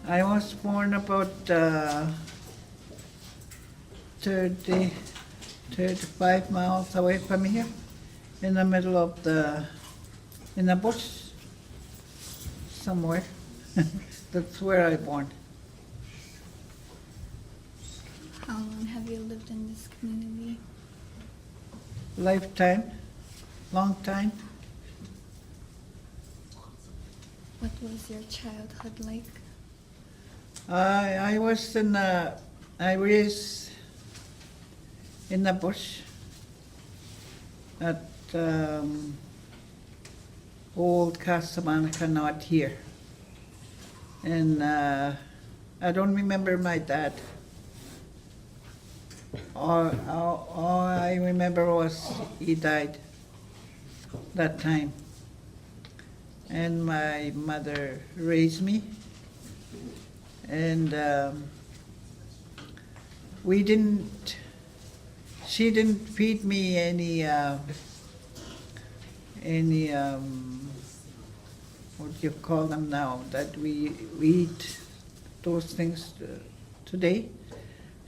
I was born about 30, 35 miles away from here, in the middle of in the bush somewhere. That's where I born. How long have you lived in this community? Lifetime, long time. What was your childhood like? I was I raised in the bush at old Kasabonika not here. And I don't remember my dad. All I remember was he died that time. And my mother raised me. And she didn't feed me any what do you call them now, that we eat those things today.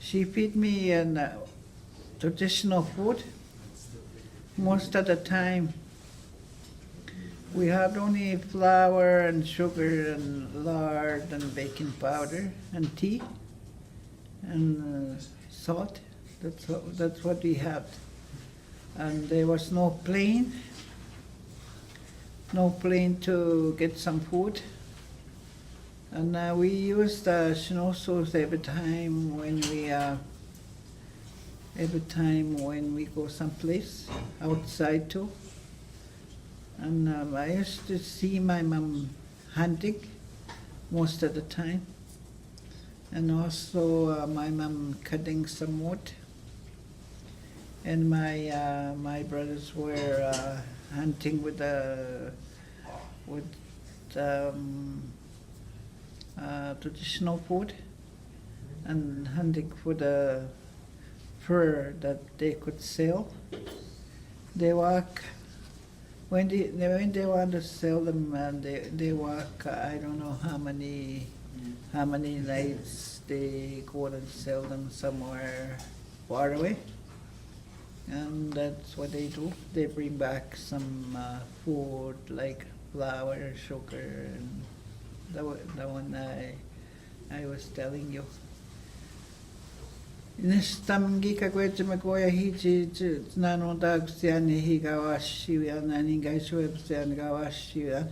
She feed me traditional food. Most of the time, we had only flour and sugar and lard and baking powder and tea and salt. That's what we had. And there was no plane to get some food. And we used snowshoes every time when we go someplace outside too. And I used to see my mom hunting most of the time. And also my mom cutting some wood. And my brothers were hunting with traditional food and hunting for the fur that they could sell. They walk when they want to sell them, and they walk. I don't know how many nights they go and sell them somewhere far away. And that's what they do. They bring back some food like flour, sugar, and the one I was telling you. Nestamgi kakwetma Kwayaciiwin nano dagsiani Kwayaciiwin and Ingaisuan Kwayaciiwin.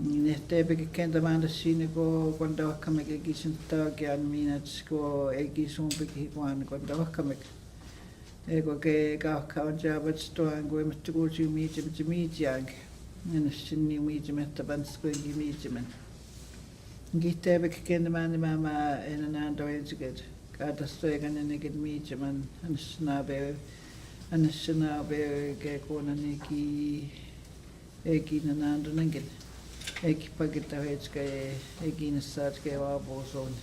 Nestebe kendamanda sinigo kwanda kameke gisin tagian minutes go egison bekikwan kwanda kamek. Ego ke kaunja but stoang go mtuguju mijang. And shinni mijametaban squingy mijaman. Gitebe kendamanda mama in an android good. Kada stoigan and neged mijaman and snabe ke kona neki egi nanando nangin. Eki pagita hechka egi nasat ke wabozon.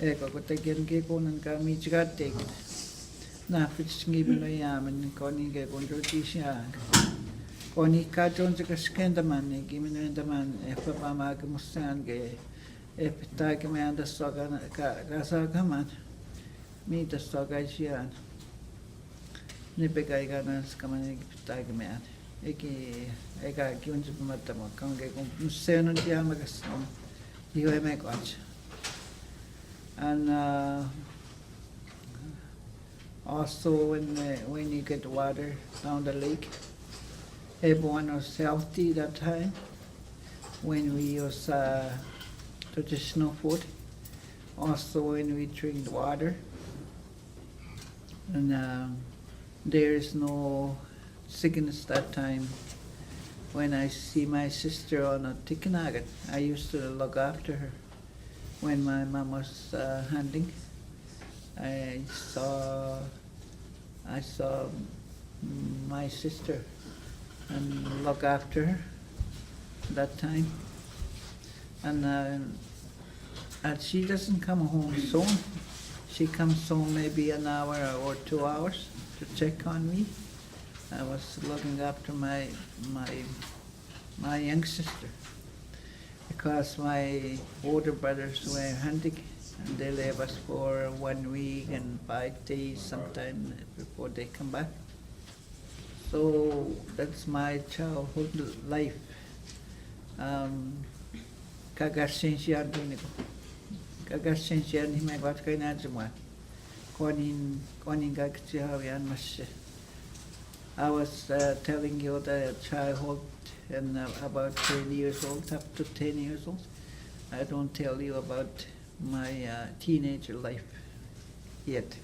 Ego kotagen ke konan ka mijgatek. Na fitsingi no yaman koni ke konjotisha. Koni ka jonja ka skendaman egi menendaman e papa ke musan ke e pitag me anda soga ka sagaman. Mi da soga jian. Ne pegai ganas kaman egi pitag me anda. Ega kiunja pamatama kange kung seno dia magasam hiwe me kwach. And also when you get water down the lake, everyone was healthy that time when we use traditional food. Also when we drink water, and there is no sickness that time. When I see my sister on a tikanagat, I used to look after her. When my mom was hunting, I saw my sister and look after her that time. And she doesn't come home soon. She comes home maybe an hour or 2 hours to check on me. I was looking after my young sister. because my older brothers were hunting and they leave us for 1 week and 5 days sometime before they come back. So that's my childhood life. Kagarsensian din ko. Kagarsensian himay wat kay na juma. Konin gagtsihawian mas. I was telling you the childhood and about 10 years old, up to 10 years old. I don't tell you about my teenager life yet.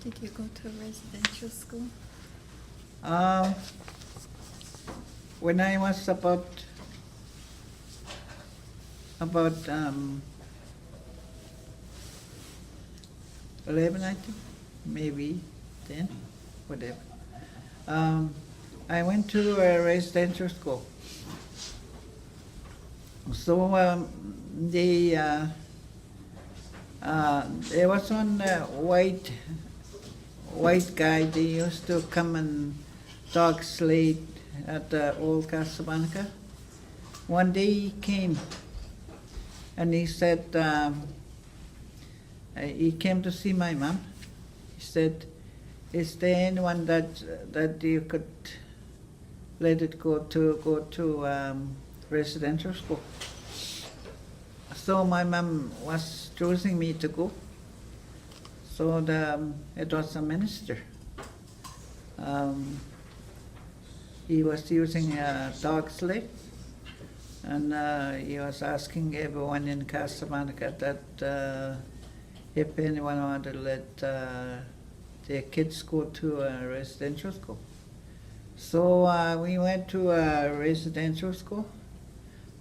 Did you go to a residential school? When I was about 11, I think, maybe 10, whatever. I went to a residential school. So there was one white guy. They used to come and dog sled at the old Kasabonika. One day he came and he said, he came to see my mom. He said, is there anyone that you could let it go to residential school? So my mom was choosing me to go. So it was a minister. He was using a dog sled, and he was asking everyone in Kasabonika that if anyone wanted to let their kids go to a residential school. So we went to a residential school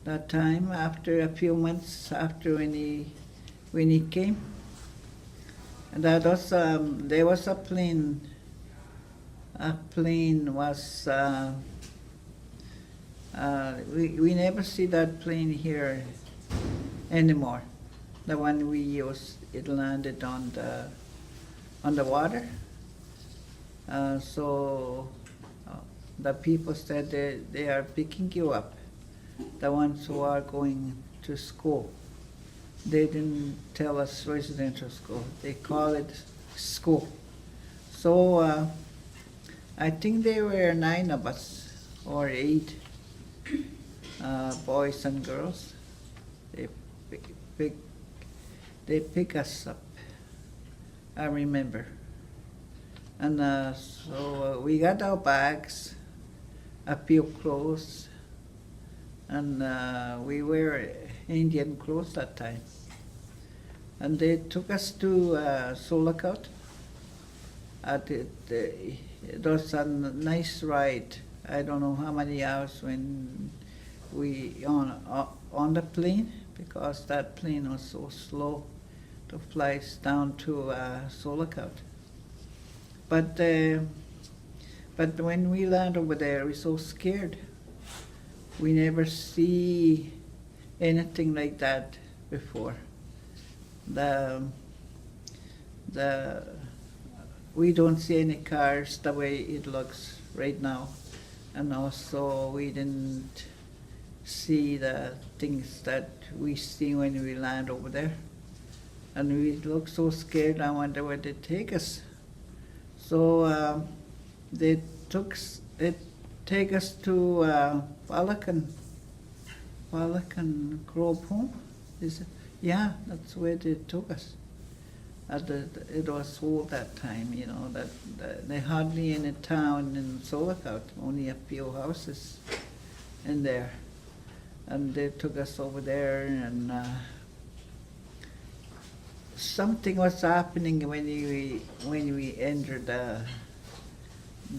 that time. After a few months after when he came, and that was there was a plane. A plane was we never see that plane here anymore. The one we used, it landed on the water. So the people said they are picking you up, the ones who are going to school. They didn't tell us residential school. They call it school. So I think there were 9 of us, or 8, boys and girls. They pick us up, I remember. And so we got our bags, a few clothes, and we were Indian clothes that time. And they took us to Solakot. It was a nice ride. I don't know how many hours when we on the plane, because that plane was so slow to fly down to Solakot. But when we land over there, we're so scared. We never see anything like that before. We don't see any cars the way it looks right now, and also we didn't see the things that we see when we land over there, and we look so scared. I wonder where they take us. So they take us to Palakan Grove Home. Is it? Yeah, that's where they took us. It was old that time, you know, that they hardly in a town in Solakot, only a few houses in there. And they took us over there, and something was happening when we entered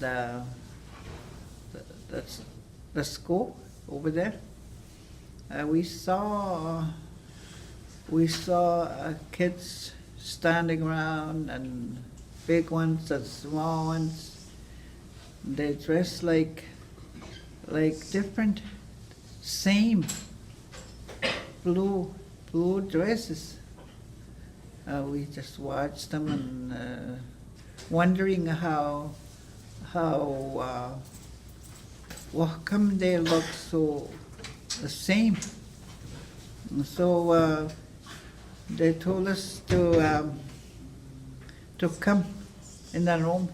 the school over there. We saw kids standing around, and big ones and small ones. They dress like different, same blue dresses. We just watched them and wondering how How come they look so the same? So they told us to come in the room,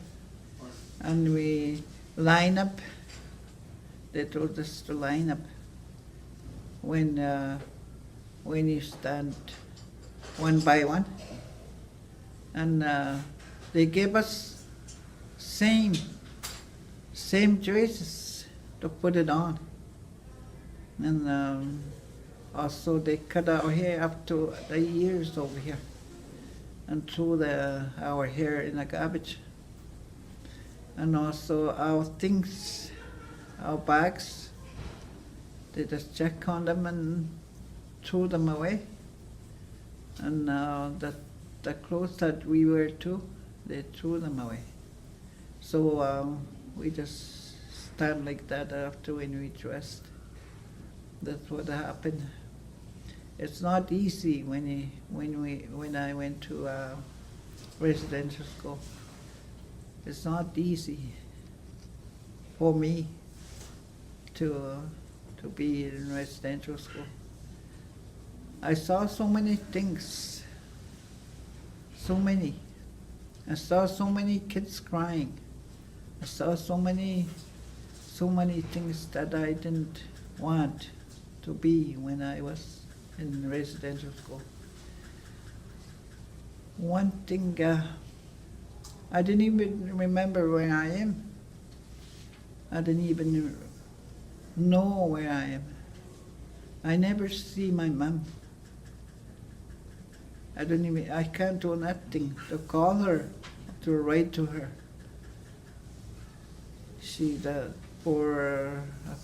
and we line up. They told us to line up when you stand one by one, and they gave us same dresses to put it on, and also they cut our hair up to the ears over here, and threw our hair in the garbage, and also our things, our bags, they just checked on them and threw them away. And the clothes that we wear too, they threw them away. So we just stand like that after when we dressed. That's what happened. It's not easy when I went to residential school. It's not easy for me to be in residential school. I saw so many things, so many. I saw so many kids crying. I saw so many things that I didn't want to be when I was in residential school. One thing, I didn't even remember where I am. I didn't even know where I am. I never see my mom. I can't do nothing to call her, to write to her. For a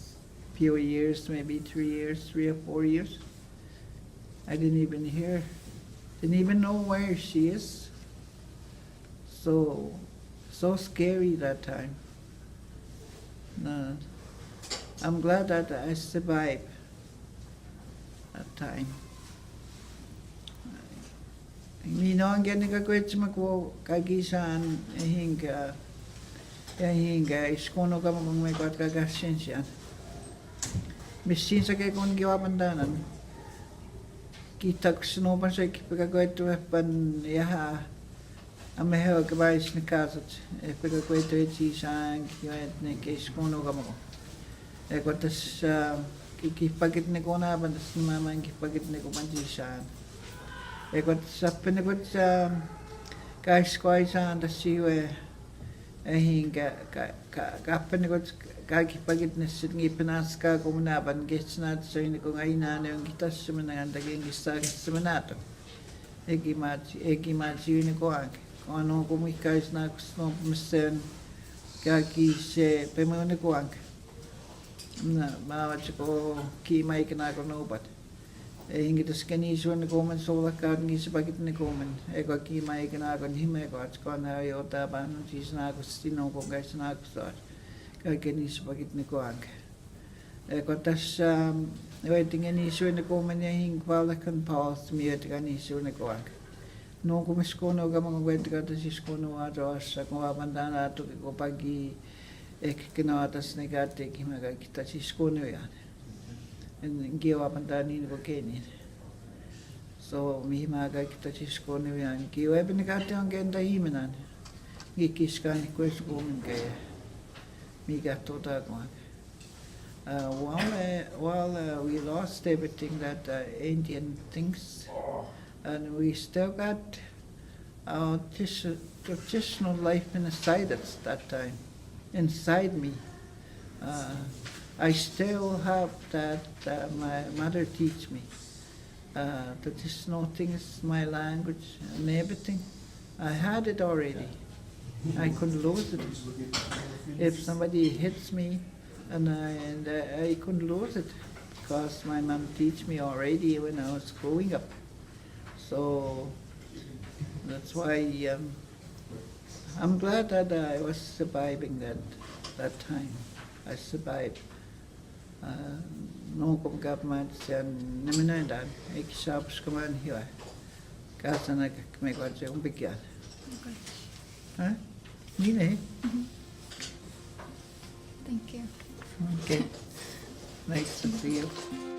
few years, maybe 3 or 4 years, I didn't even know where she is. So scary that time. No, I'm glad that I survived that time. Mino ang ganigagwet magwo kagisan hinga iskono ka mong may kwat kagasyan siya. Misin sa kay kung giwapandanan. Kitag sinopan sa ikipagagwet to pan yaha ameho kabais ni kasat ipagagwet to isang kiwet ni iskono ka mo. Kwatas kikipagit ni ko na bandas ni mama kipagit ni ko panjisan. Ekot sa pinagod sa Kwayaciiwin da siwe hinga pinagod kakipagit na singi pinas ka kumunaban gets na sa ini ko ngayon na yung gitas sa manang daging gisag sa manato. Egi machi ni ko ang kung ano kumikais na gusto mesen kaki se pemon ni ko ang na mawat ko kimay kinako no bat. Hingi tas kanisyon ni komen sola kad ngi sebagit ni komen. Eko kimay kinakon hime ko at ko na yota ban sis na ko stino ko guys na ko sa. Kagani sebagit ni ko ang. Eko tas waiting ni syo ni komen ya hing pala kan paus mi at kanisyon ni ko ang. No ko misko no ga mga wait ka tas isko no ato sa ko abandana to ko pagi kinawatas ni gate kimaga kita isko no yan. And giwa pandani ni bokeni. So mihimaga kita chisko ni yan. Giwa binigati ang genda himenan. Gikiska ni kwes kumin kaya. Miga tota ko. While we lost everything that Indian things, and we still got our traditional life inside us that time, inside me. I still have that my mother teach me. Traditional things, my language and everything. I had it already. I couldn't lose it. If somebody hits me, and I couldn't lose it because my mom teach me already when I was growing up. So that's why I'm glad that I was surviving that time. I survived. No government siyan naminadan ikisapos kaman hiwa kasi may kwarta yung bigyan. Okay. Huh? Nina. Thank you. Okay. Nice to see you.